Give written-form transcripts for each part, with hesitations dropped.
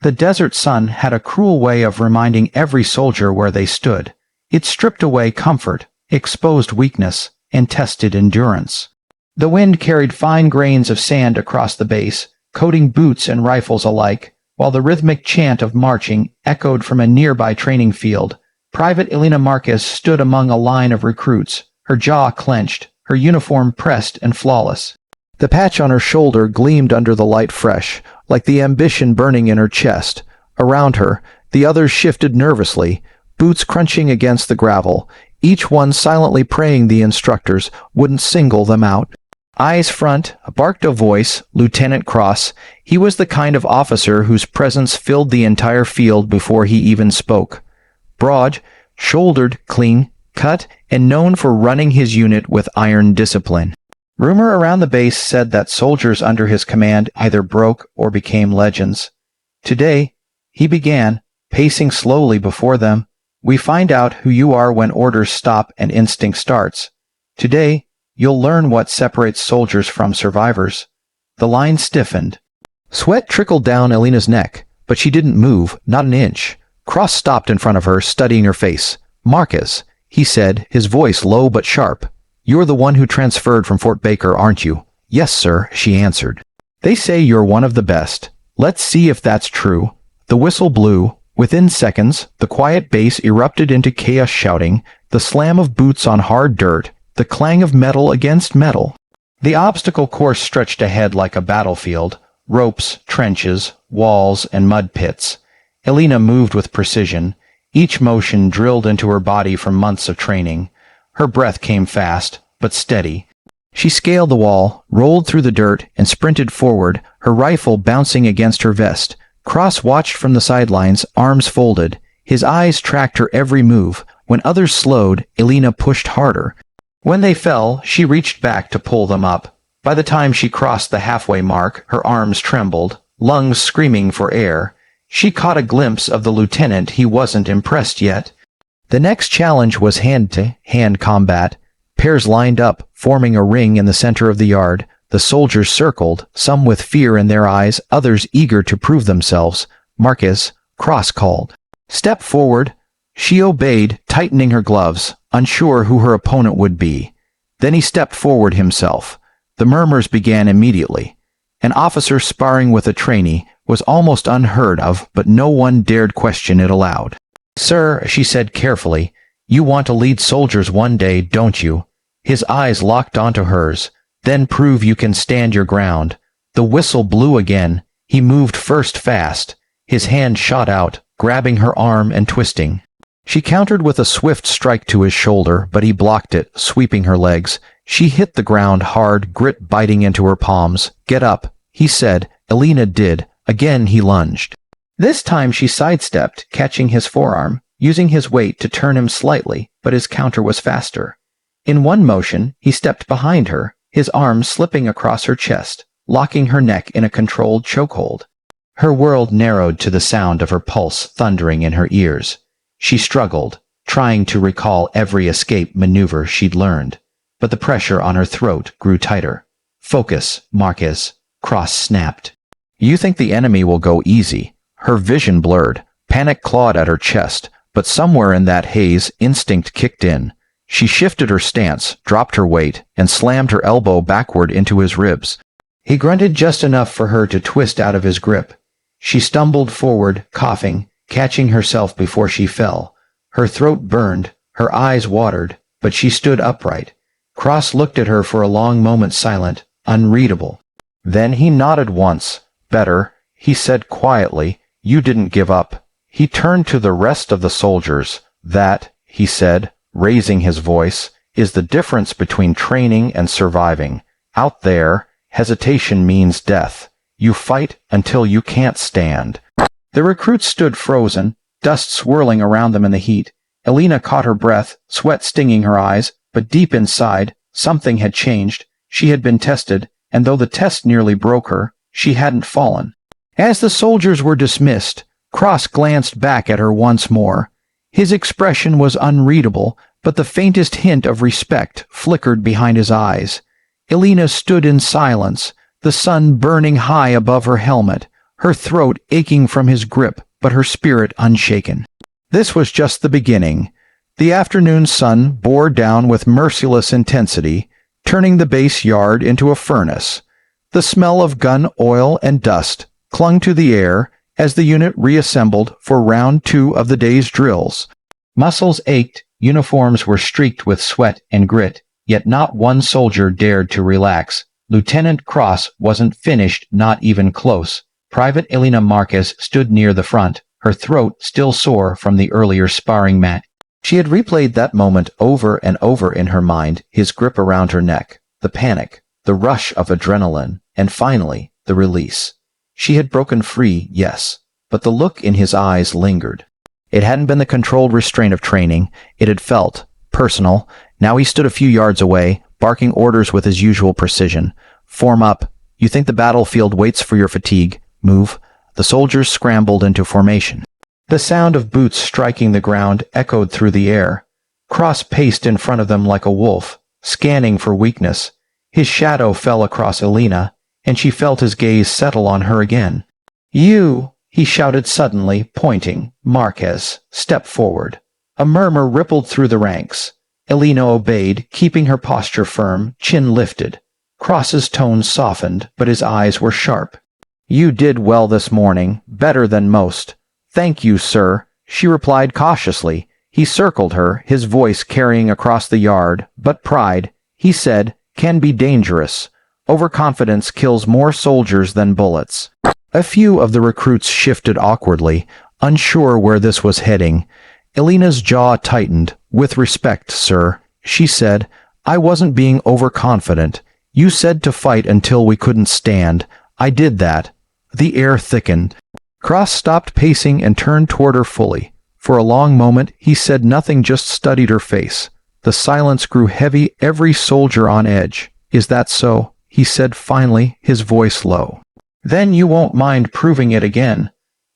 The desert sun had a cruel way of reminding every soldier where they stood. It stripped away comfort, exposed weakness, and tested endurance. The wind carried fine grains of sand across the base, coating boots and rifles alike, while the rhythmic chant of marching echoed from a nearby training field. Private Elena Marquez stood among a line of recruits, her jaw clenched, her uniform pressed and flawless. The patch on her shoulder gleamed under the light fresh, like the ambition burning in her chest. Around her, the others shifted nervously, boots crunching against the gravel, each one silently praying the instructors wouldn't single them out. Eyes front, barked a voice, Lieutenant Cross. He was the kind of officer whose presence filled the entire field before he even spoke. Broad, shouldered, clean, cut, and known for running his unit with iron discipline. Rumor around the base said that soldiers under his command either broke or became legends. Today, he began, pacing slowly before them. We find out who you are when orders stop and instinct starts. Today, you'll learn what separates soldiers from survivors. The line stiffened. Sweat trickled down Elena's neck, but she didn't move, not an inch. Cross stopped in front of her, studying her face. "Marquez," he said, his voice low but sharp. "You're the one who transferred from Fort Baker, aren't you?" "Yes, sir," she answered. "They say you're one of the best. Let's see if that's true." The whistle blew. Within seconds, the quiet base erupted into chaos shouting, the slam of boots on hard dirt, the clang of metal against metal. The obstacle course stretched ahead like a battlefield, ropes, trenches, walls, and mud pits. Elena moved with precision, each motion drilled into her body from months of training. Her breath came fast, but steady. She scaled the wall, rolled through the dirt, and sprinted forward, her rifle bouncing against her vest. Cross watched from the sidelines, arms folded. His eyes tracked her every move. When others slowed, Elena pushed harder. When they fell, she reached back to pull them up. By the time she crossed the halfway mark, her arms trembled, lungs screaming for air. She caught a glimpse of the lieutenant. He wasn't impressed yet. The next challenge was hand-to-hand combat. Pairs lined up, forming a ring in the center of the yard. The soldiers circled, some with fear in their eyes, others eager to prove themselves. "Marquez," Cross called. "Step forward." She obeyed, tightening her gloves, unsure who her opponent would be. Then he stepped forward himself. The murmurs began immediately. An officer sparring with a trainee was almost unheard of, but no one dared question it aloud. "Sir," she said carefully, "you want to lead soldiers one day, don't you?" His eyes locked onto hers. "Then prove you can stand your ground." The whistle blew again. He moved first fast. His hand shot out, grabbing her arm and twisting. She countered with a swift strike to his shoulder, but he blocked it, sweeping her legs. She hit the ground hard, grit biting into her palms. "Get up," he said. Elena did. Again he lunged. This time she sidestepped, catching his forearm, using his weight to turn him slightly, but his counter was faster. In one motion, he stepped behind her, his arms slipping across her chest, locking her neck in a controlled chokehold. Her world narrowed to the sound of her pulse thundering in her ears. She struggled, trying to recall every escape maneuver she'd learned, but the pressure on her throat grew tighter. "Focus, Marquez," Cross snapped. "You think the enemy will go easy." Her vision blurred, panic clawed at her chest, but somewhere in that haze, instinct kicked in. She shifted her stance, dropped her weight, and slammed her elbow backward into his ribs. He grunted just enough for her to twist out of his grip. She stumbled forward, coughing, catching herself before she fell. Her throat burned, her eyes watered, but she stood upright. Cross looked at her for a long moment, silent, unreadable. Then he nodded once. "Better," he said quietly. "You didn't give up." He turned to the rest of the soldiers. "That," he said, raising his voice, "is the difference between training and surviving. Out there, hesitation means death. You fight until you can't stand." The recruits stood frozen, dust swirling around them in the heat. Elena caught her breath, sweat stinging her eyes, but deep inside, something had changed. She had been tested, and though the test nearly broke her, she hadn't fallen. As the soldiers were dismissed, Cross glanced back at her once more. His expression was unreadable, but the faintest hint of respect flickered behind his eyes. Elena stood in silence, the sun burning high above her helmet, her throat aching from his grip, but her spirit unshaken. This was just the beginning. The afternoon sun bore down with merciless intensity, turning the base yard into a furnace. The smell of gun oil and dust clung to the air as the unit reassembled for round 2 of the day's drills. Muscles ached, uniforms were streaked with sweat and grit, yet not one soldier dared to relax. Lieutenant Cross wasn't finished, not even close. Private Elena Marquez stood near the front, her throat still sore from the earlier sparring match. She had replayed that moment over and over in her mind, his grip around her neck, the panic, the rush of adrenaline, and finally, the release. She had broken free, yes, but the look in his eyes lingered. It hadn't been the controlled restraint of training. It had felt personal. Now he stood a few yards away, barking orders with his usual precision. Form up. You think the battlefield waits for your fatigue. Move. The soldiers scrambled into formation. The sound of boots striking the ground echoed through the air. Cross paced in front of them like a wolf, scanning for weakness. His shadow fell across Elena, and she felt his gaze settle on her again. You, he shouted suddenly, pointing. Marquez, step forward. A murmur rippled through the ranks. Elena obeyed, keeping her posture firm, chin lifted. Cross's tone softened, but his eyes were sharp. You did well this morning, better than most. Thank you, sir, she replied cautiously. He circled her, his voice carrying across the yard, but pride, he said, can be dangerous. Overconfidence kills more soldiers than bullets. A few of the recruits shifted awkwardly, unsure where this was heading. Elena's jaw tightened. With respect, sir, she said, I wasn't being overconfident. You said to fight until we couldn't stand. I did that. The air thickened. Cross stopped pacing and turned toward her fully. For a long moment, he said nothing, just studied her face. The silence grew heavy, every soldier on edge. Is that so? He said finally, his voice low. Then you won't mind proving it again.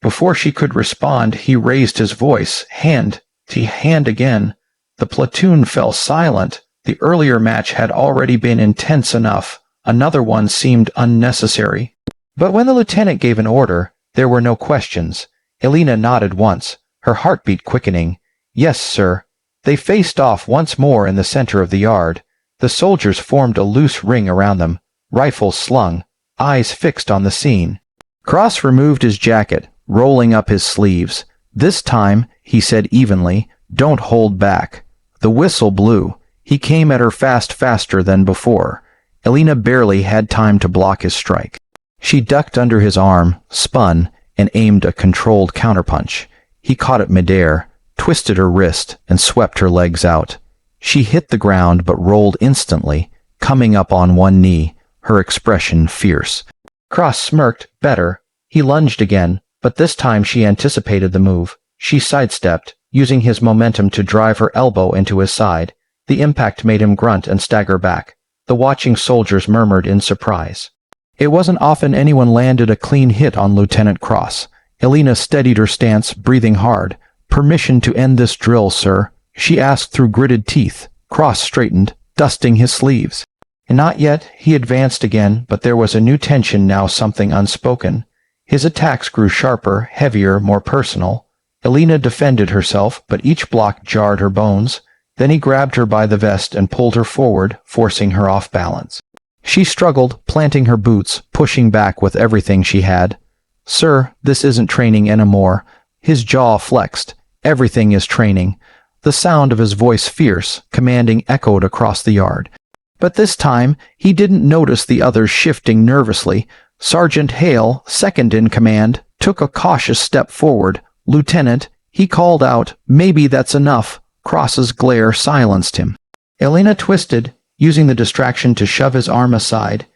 Before she could respond, he raised his voice, hand to hand again. The platoon fell silent. The earlier match had already been intense enough. Another one seemed unnecessary. But when the lieutenant gave an order, there were no questions. Elena nodded once, her heartbeat quickening. Yes, sir. They faced off once more in the center of the yard. The soldiers formed a loose ring around them, rifles slung, eyes fixed on the scene. Cross removed his jacket, rolling up his sleeves. This time, he said evenly, don't hold back. The whistle blew. He came at her faster than before. Elena barely had time to block his strike. She ducked under his arm, spun, and aimed a controlled counterpunch. He caught it midair, twisted her wrist, and swept her legs out. She hit the ground but rolled instantly, coming up on one knee, her expression fierce. Cross smirked. Better. He lunged again, but this time she anticipated the move. She sidestepped, using his momentum to drive her elbow into his side. The impact made him grunt and stagger back. The watching soldiers murmured in surprise. It wasn't often anyone landed a clean hit on Lieutenant Cross. Elena steadied her stance, breathing hard. Permission to end this drill, sir, she asked through gritted teeth. Cross straightened, dusting his sleeves. And not yet. He advanced again, but there was a new tension now, something unspoken. His attacks grew sharper, heavier, more personal. Elena defended herself, but each block jarred her bones. Then he grabbed her by the vest and pulled her forward, forcing her off balance. She struggled, planting her boots, pushing back with everything she had. Sir, this isn't training anymore. His jaw flexed. Everything is training. The sound of his voice, fierce, commanding, echoed across the yard. But this time, he didn't notice the others shifting nervously. Sergeant Hale, second in command, took a cautious step forward. Lieutenant, he called out, maybe that's enough. Cross's glare silenced him. Elena twisted, using the distraction to shove his arm aside.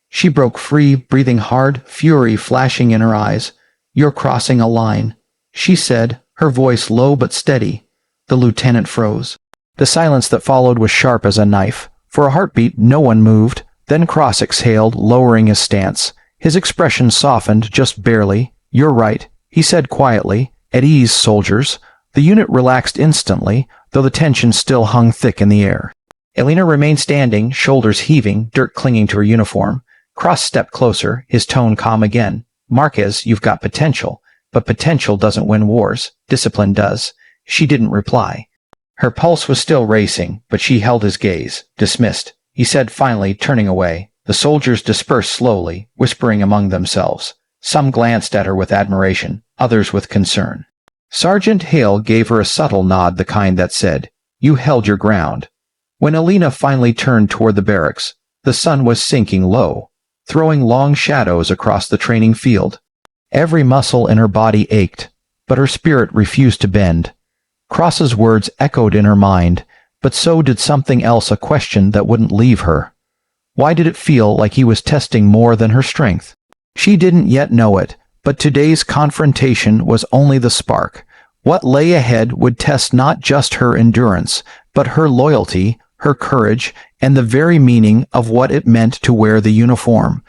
She broke free, breathing hard, fury flashing in her eyes. You're crossing a line, she said, her voice low but steady. The lieutenant froze. The silence that followed was sharp as a knife. For a heartbeat, no one moved. Then Cross exhaled, lowering his stance. His expression softened, just barely. You're right, he said quietly. At ease, soldiers. The unit relaxed instantly, though the tension still hung thick in the air. Elena remained standing, shoulders heaving, dirt clinging to her uniform. Cross stepped closer, his tone calm again. Marquez, you've got potential, but potential doesn't win wars. Discipline does. She didn't reply. Her pulse was still racing, but she held his gaze. Dismissed, he said finally, turning away. The soldiers dispersed slowly, whispering among themselves. Some glanced at her with admiration, others with concern. Sergeant Hale gave her a subtle nod, the kind that said, "You held your ground." When Alina finally turned toward the barracks, the sun was sinking low, throwing long shadows across the training field. Every muscle in her body ached, but her spirit refused to bend. Cross's words echoed in her mind, but so did something else, a question that wouldn't leave her. Why did it feel like he was testing more than her strength? She didn't yet know it, but today's confrontation was only the spark. What lay ahead would test not just her endurance, but her loyalty, her courage, and the very meaning of what it meant to wear the uniform.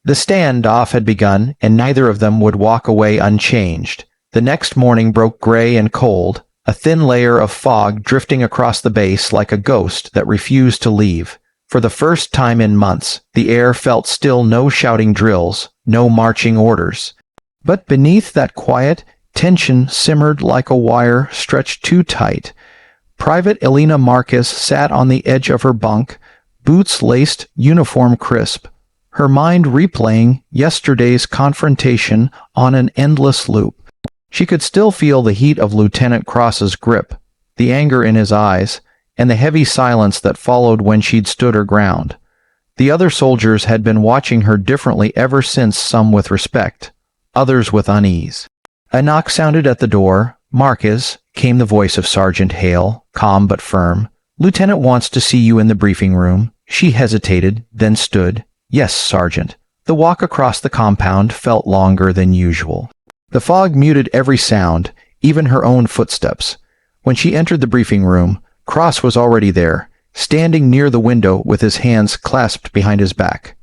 The standoff had begun, and neither of them would walk away unchanged. The next morning broke gray and cold, a thin layer of fog drifting across the base like a ghost that refused to leave. For the first time in months, the air felt still. No shouting drills, no marching orders. But beneath that quiet, tension simmered like a wire stretched too tight. Private Elena Marquez sat on the edge of her bunk, boots laced, uniform crisp, her mind replaying yesterday's confrontation on an endless loop. She could still feel the heat of Lieutenant Cross's grip, the anger in his eyes, and the heavy silence that followed when she'd stood her ground. The other soldiers had been watching her differently ever since, some with respect, others with unease. A knock sounded at the door. "Marquez," came the voice of Sergeant Hale, calm but firm. "Lieutenant wants to see you in the briefing room." She hesitated, then stood. "Yes, Sergeant." The walk across the compound felt longer than usual. The fog muted every sound, even her own footsteps. When she entered the briefing room, Cross was already there, standing near the window with his hands clasped behind his back.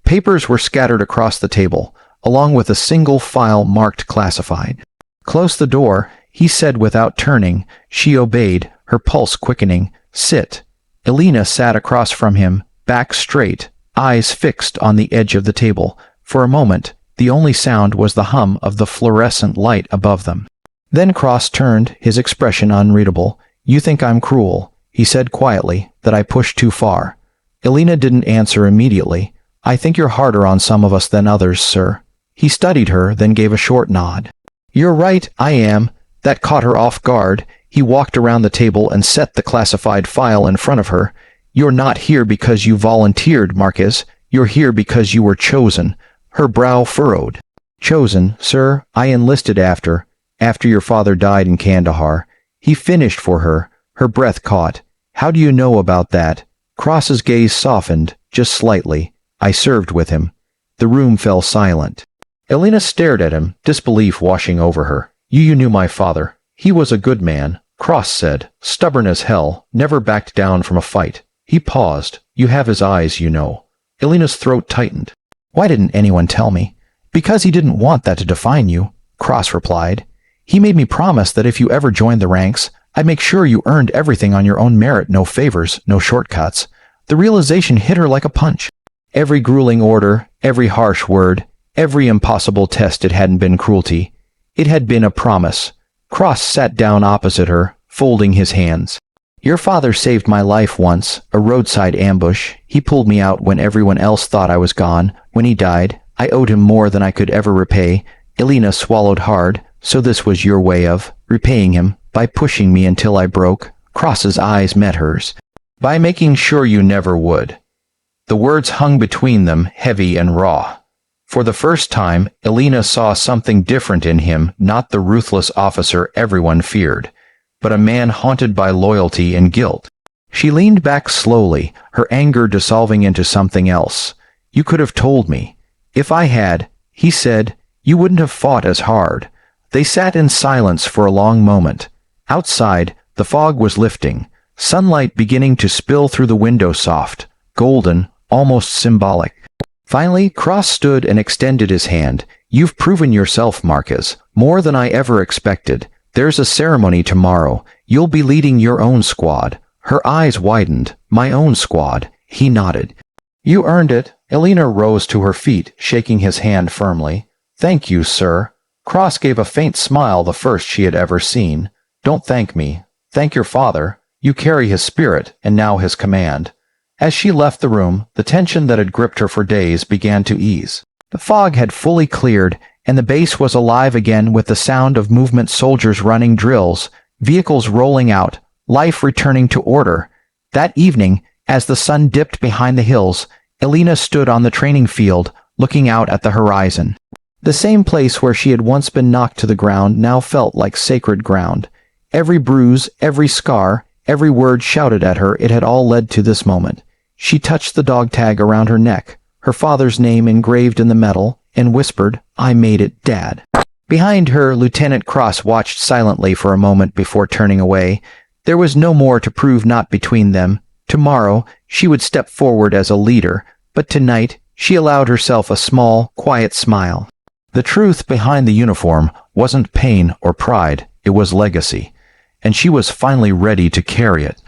Papers were scattered across the table, along with a single file marked classified. "Close the door," he said without turning. She obeyed, her pulse quickening. "Sit." Elena sat across from him, back straight, eyes fixed on the edge of the table. For a moment, the only sound was the hum of the fluorescent light above them. Then Cross turned, his expression unreadable. "You think I'm cruel," he said quietly, "that I pushed too far." Elena didn't answer immediately. "I think you're harder on some of us than others, sir." He studied her, then gave a short nod. "You're right, I am." That caught her off guard. He walked around the table and set the classified file in front of her. "You're not here because you volunteered, Marquez. You're here because you were chosen." Her brow furrowed. "Chosen, sir? I enlisted after your father died in Kandahar." He finished for her. Her breath caught. "How do you know about that?" Cross's gaze softened, just slightly. "I served with him." The room fell silent. Elena stared at him, disbelief washing over her. You knew my father. He was a good man," Cross said, "stubborn as hell, never backed down from a fight." He paused. "You have his eyes, you know." Elena's throat tightened. "Why didn't anyone tell me?" "Because he didn't want that to define you," Cross replied. "He made me promise that if you ever joined the ranks, I'd make sure you earned everything on your own merit, no favors, no shortcuts." The realization hit her like a punch. Every grueling order, every harsh word, every impossible test, it hadn't been cruelty. It had been a promise. Cross sat down opposite her, folding his hands. "Your father saved my life once, a roadside ambush. He pulled me out when everyone else thought I was gone. When he died, I owed him more than I could ever repay." Elena swallowed hard. "So this was your way of repaying him, by pushing me until I broke?" Cross's eyes met hers. "By making sure you never would." The words hung between them, heavy and raw. For the first time, Elena saw something different in him, not the ruthless officer everyone feared, but a man haunted by loyalty and guilt. She leaned back slowly, her anger dissolving into something else. "You could have told me." "If I had," he said, "you wouldn't have fought as hard." They sat in silence for a long moment. Outside, the fog was lifting, sunlight beginning to spill through the window, soft, golden, almost symbolic. Finally, Cross stood and extended his hand. "You've proven yourself, Marquez, more than I ever expected. There's a ceremony tomorrow. You'll be leading your own squad." Her eyes widened. "My own squad." He nodded. "You earned it." Elena rose to her feet, shaking his hand firmly. "Thank you, sir." Cross gave a faint smile, the first she had ever seen. "Don't thank me. Thank your father. You carry his spirit, and now his command." As she left the room, the tension that had gripped her for days began to ease. The fog had fully cleared, and the base was alive again with the sound of movement, soldiers running drills, vehicles rolling out, life returning to order. That evening, as the sun dipped behind the hills, Elena stood on the training field, looking out at the horizon. The same place where she had once been knocked to the ground now felt like sacred ground. Every bruise, every scar, every word shouted at her, it had all led to this moment. She touched the dog tag around her neck, her father's name engraved in the metal, and whispered, "I made it, Dad." Behind her, Lieutenant Cross watched silently for a moment before turning away. There was no more to prove, not between them. Tomorrow, she would step forward as a leader, but tonight, she allowed herself a small, quiet smile. The truth behind the uniform wasn't pain or pride, it was legacy, and she was finally ready to carry it.